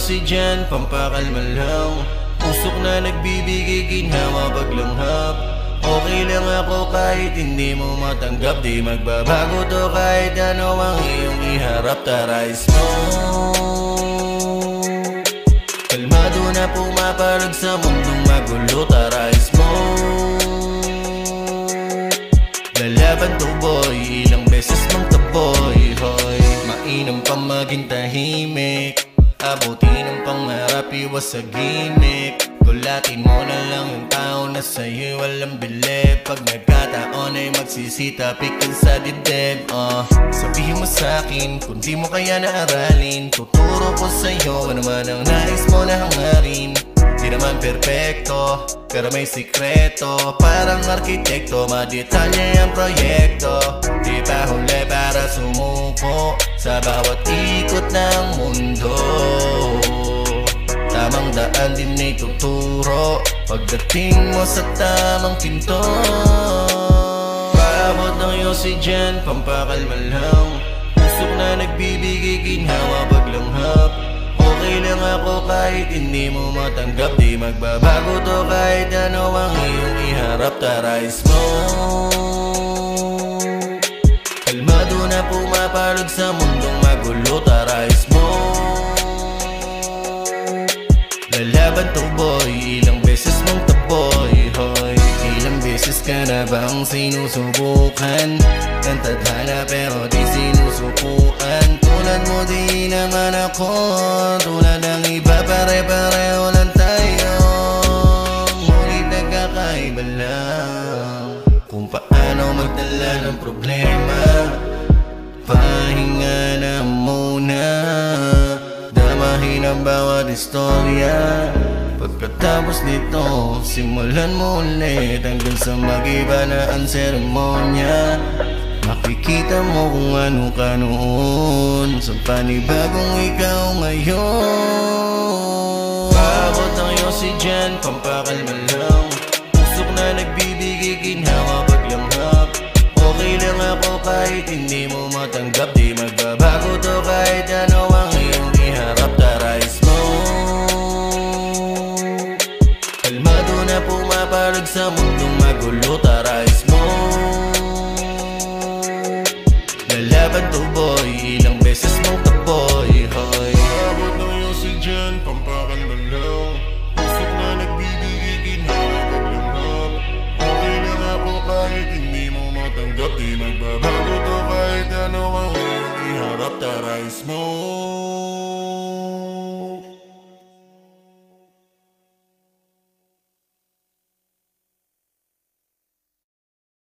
oxygen, pampakalma lang. Usok na nagbibigay ginhawa paglanghap. Okay lang ako kahit hindi mo matanggap. Di magbabago to kahit ano ang iyong iharap. Tara smoke. Kalmado na pumapalag sa mundong magulo. Tara smoke. Lalaban to boy, ilang beses mang taboy. Hoy, mainam pa maging tahimik. Abutin ang pangarap, iwas sa gimmick. Gulatin mo na lang yung tao na sa'yo walang bilib. Pag nagkataon ay magsisitapik sa dibdib. Sabihin mo sa'kin kung di mo kaya naaralin. Tuturo ko sa'yo ano man ang nais mo na hangarin. Di naman perpekto, pero may sikreto. Parang arkitekto, madetalye ang proyekto. Di pa huli para sumuko sa bawat ikot ng mundo. Tamang daan din ay tuturo pagdating mo sa tamang pinto. Paabot ng oxygen, pampakalma lang. Usok na nagbibigay ginhawa paglanghap. Okay lang ako kahit hindi mo matanggap. Di magbabago to kahit ano ang iyong iharap. Tara smoke. Kalmado na pumapalag sa mundong magulo. Tara smoke. Lalaban to boy, ilang beses mong taboy. Hoy, ilang beses ka na bang sinusubukan ng tadhana pero di sinusukuan. Tulad mo di naman ako, tulad ng iba pare-pareho lang tayo. Ngunit nagkakaiba lang kung paano magdala ng problema. Pahinga na muna, damahin ang bawat istorya. Pagkatapos nito, simulan mo ulit hanggang sa mag-iba na ang seremonya. Makikita mo kung ano ka noon sa panibagong ikaw ngayon. Paabot ng oxygen, pampakalma lang. Usok na nagbibigay ginhawa paglanghap. Okay lang ako kahit hindi mo matanggap. Di magbabago to kahit ano ang iyong iharap. Tara smoke. Kalmado na pumapalag sa mundong magulo. Tara smoke. Lalaban to boy, ilang beses mong taboy. Hoy, paabot ng oxygen, pampakalma lang. Usok na nagbibigay ginhawa paglanghap. Okay lang ako kahit hindi mo matanggap. Di magbabago to kahit ano ang iyong iharap. Tara smoke.